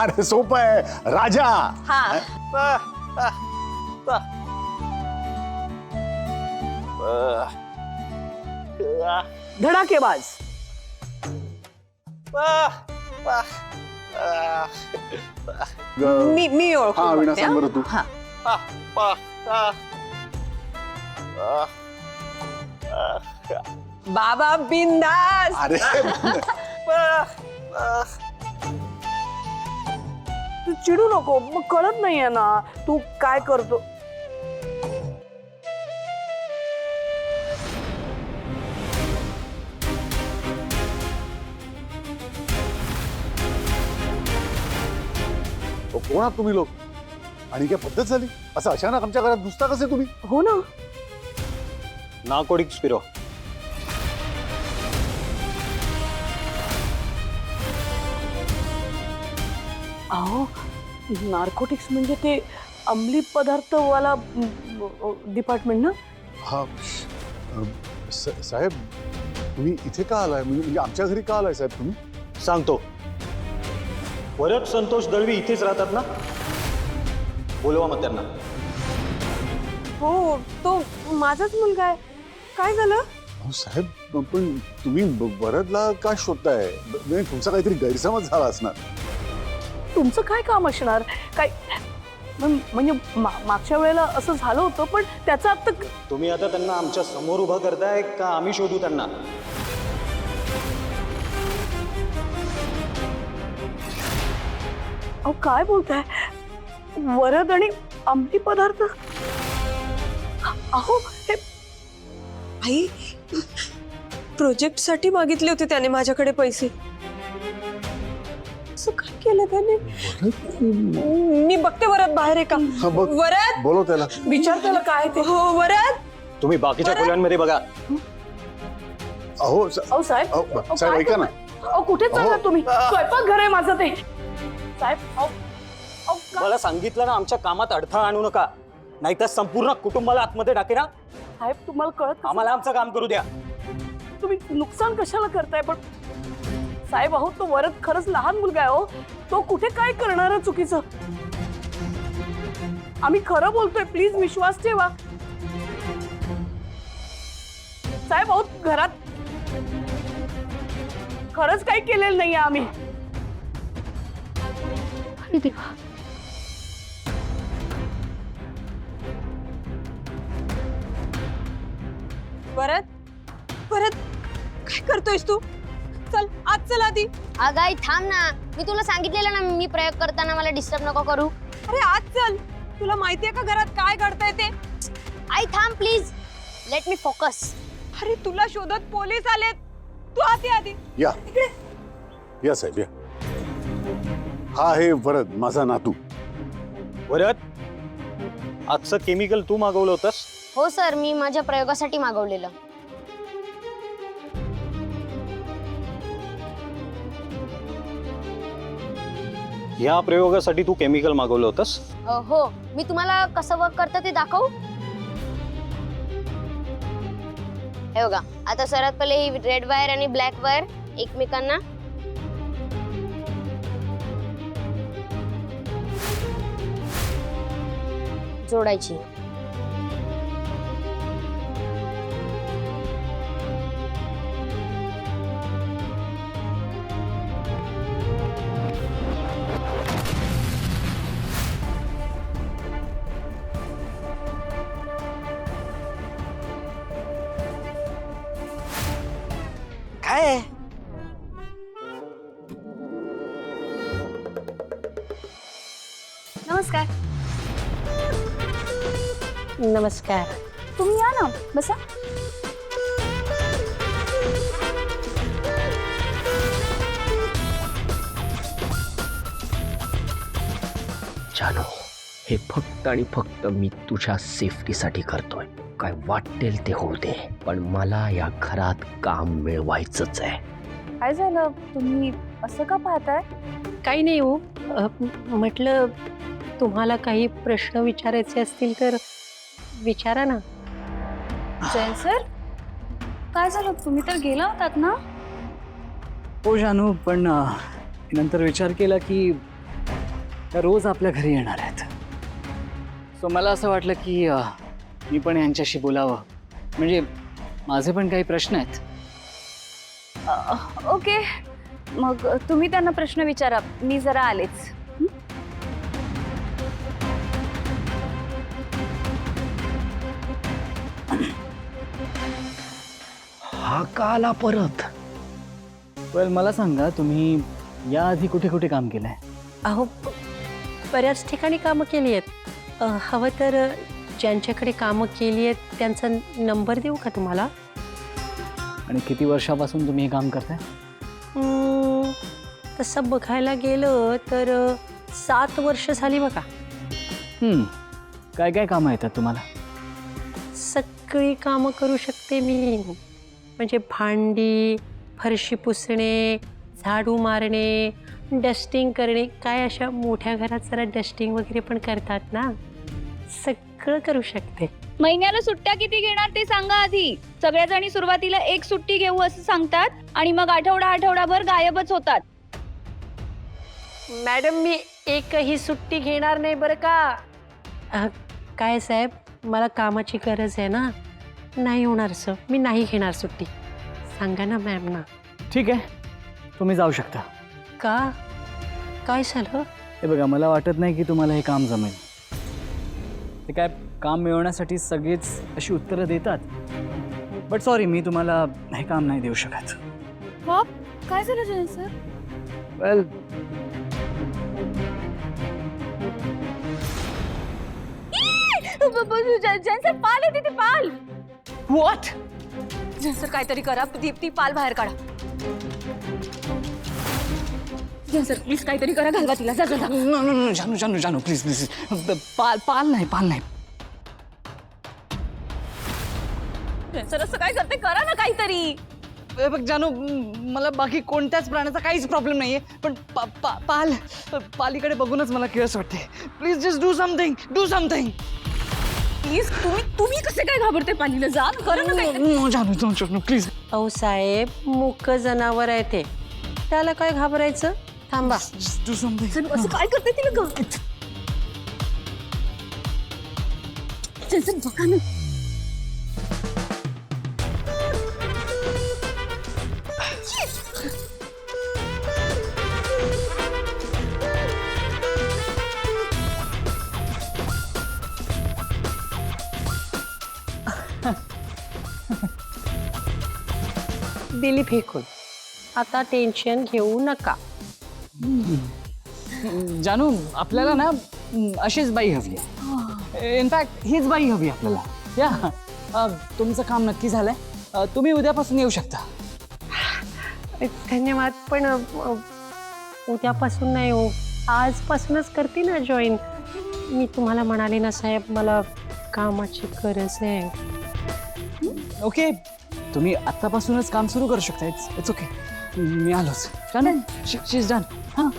अरे सोपं आहे राजा. धडाकेबाज. मी ओळखू हा विना शकते, सांग बरं तू. हा. बाबा बिंदास. अरे तू चिडू नको, मग कळत नाहीये ना तू काय करतो. कोण आहात तुम्ही लोक आणि काय पद्धत झाली असं अचानक आमच्या घरात घुसता कसे तुम्ही? हो ना. Narcotics bureau. अहो नार्कोटिक्स म्हणजे ते अंमली पदार्थ वाला डिपार्टमेंट ना. हा साहेब तुम्ही इथे का आलाय म्हणजे आमच्या घरी का आलाय साहेब तुम्ही? सांगतो. वरद संतोष दळवी इथेच राहतात ना? बोलवा मग त्यांना. हो तो माझाच मुलगा आहे. काय झालं? अहो साहेब पण तुम्ही वरदला का शोधताय? तुमचा काहीतरी गैरसमज झाला असणार. तुमचं काय काम असणार? काय म्हणजे मागच्या वेळेला असं झालं होतं पण त्याचा आता. तुम्ही आता त्यांना आमच्या समोर उभं करताय का आम्ही शोधू त्यांना? अहो काय बोलताय? वरद आणि अंमली पदार्थ. अहो हे आई प्रोजेक्ट साठी मागितले होते त्याने माझ्याकडे पैसे. असं काय केलं त्याने? मी बघते वरद बाहेर आहे का. हा, बघ. वरद बोलव त्याला. विचार त्याला काय ते. हो वरद. तुम्ही बाकीच्या खोल्यांमध्ये बघा. अहो अहो साहेब. अहो, साहेब काय ऐका ना. अहो कुठे चालला तुम्ही? स्वयंपाक घर आहे माझं ते. साहेब अहो अहो मला सांगितलं ना आमच्या कामात अडथळा आणू नका, नाहीतर संपूर्ण कुटुंबाला आतमध्ये टाके ना. साहेब तुम्हाला कळत कसं? आम्हाला आमचं काम करू द्या. तुम्ही नुकसान कशाला करताय? पण साहेब अहो तो वरद खरंच लहान मुलगा आहे. हो तो कुठे काय करणार आहे चुकीचं? आम्ही खरं बोलतोय, प्लीज विश्वास ठेवा. साहेब अहो घरात खरंच काही केलेलं नाहीये आम्ही. अरे देवा. वरद वरद काय करतोयस तू? चल आज चल आधी. अगं आई थांब ना, मी तुला सांगितलेलं ना मी प्रयोग करताना मला डिस्टर्ब नको करू. अरे आज चल, तुला माहितीये का घरात काय घडतंय ते? आई थांब प्लीज, लेट मी फोकस. अरे तुला शोधत पोलीस आलेत. तू आत ये आधी. या या साहेब या. हा आहे वरद माझा नातू. वरद आजचं केमिकल तू मागवलं होतंस? हो सर, मी माझ्या प्रयोगासाठी मागवलेलं. या प्रयोगासाठी तू केमिकल मागवलं होतंस? हो, मी तुम्हाला कसं वर्क करतं ते दाखवू? हे बघा, आता सर्वात पहिले ही रेड वायर आणि ब्लॅक वायर एकमेकांना जोडायची. काय? नमस्कार. नमस्कार. तुम्ही या ना, बसा. जानो, हे फक्त आणि फक्त मी तुझ्या सेफ्टीसाठी करतोय. काय वाटेल ते होऊ दे, पण मला या घरात काम मिळवायचंच आहे. काय झालं? तुम्ही असं का पाहताय? काही नाही हो, म्हटलं तुम्हाला काही प्रश्न विचारायचे असतील तर विचारा ना. जैन सर, काय झालं तुम्ही तर गेला होतात ना? हो जानू, पण नंतर विचार केला की त्या रोज आपल्या घरी येणार आहेत. सो मला असं वाटलं की मी पण यांच्याशी बोलावं, म्हणजे माझे पण काही प्रश्न आहेत. ओके, मग तुम्ही त्यांना प्रश्न विचारा, मी जरा आलेच. हा का आला परत? वेल मला सांगा, तुम्ही याआधी कुठे कुठे काम केलंय? अहो बऱ्याच ठिकाणी कामं केली आहेत. हवं तर ज्यांच्याकडे कामं केली आहेत त्यांचा नंबर देऊ का तुम्हाला? आणि किती वर्षापासून तुम्ही हे काम करताय? तसं बघायला गेलं तर 7 वर्ष झाली बघा. काय काय कामं येतात तुम्हाला? सगळी कामं करू शकते मी, म्हणजे भांडी, फरशी पुसणे, झाडू मारणे, डस्टिंग करणे. काय अशा मोठ्या घरात जरा डस्टिंग वगैरे पण करतात ना, सगळं करू शकते. महिन्याला सुट्ट्या किती घेणार ते सांगा आधी. सगळ्याजणी सुरुवातीला 1 सुट्टी घेऊ असं सांगतात आणि मग आठवडाभर गायबच होतात. मॅडम मी एकही सुट्टी घेणार नाही बरं का. काय साहेब, मला कामाची गरज आहे ना, नाही होणार सर, मी नाही घेणार सुट्टी. सांगा ना मॅम ना. ठीक आहे, तुम्ही जाऊ शकता. का? काय झालं? हे बघा, मला वाटत नाही की तुम्हाला हे काम जमेल. ते काय काम मिळवण्यासाठी सगळेच अशी उत्तरं देतात. बट सॉरी, मी तुम्हाला हे काम नाही देऊ शकत. काय झालं जयंत सर? वेल, जयंत सर, पाल आहे तिथे, पाल. व्हॉट? जयंत सर काहीतरी करा, ती पाल बाहेर काढा. जयंत सर प्लीज काहीतरी करा, घालवा तिला. जा जा जा. जानू जानू जानू प्लीज प्लीज. पाल नाही, पाल नाही. जयंत सर असं काय करते, करा ना काहीतरी. बघ जानू, मला बाकी कोणत्याच प्राण्याचा काहीच प्रॉब्लेम नाहीये, पण पालीकडे बघूनच मला किळस वाटते. Please just do something, do something. Please तुम्ही कसे काय घाबरते पालीला? जा ना, करा ना काहीतरी. जानू प्लीज. अहो साहेब, मुकं जनावर आहे ते, त्याला काय घाबरायचं? थांबा. Just do something. असं काय करते तिला ग? जयंत सर बघा ना. दिली फेकून. आता टेन्शन घेऊ नका. जानू, आपल्याला ना अशीच बाई हवी आहे. इनफॅक्ट हीच बाई हवी आपल्याला. या तुमचं काम नक्की झालंय, तुम्ही उद्यापासून येऊ शकता. धन्यवाद, पण उद्यापासून नाही हो, आजपासूनच करते ना जॉईन. मी तुम्हाला म्हणाले ना साहेब, मला कामाची गरज आहे. ओके, तुम्ही आत्तापासूनच काम सुरू करू शकता. It's okay. मी आलोच. जानू, शी इज डन. हां.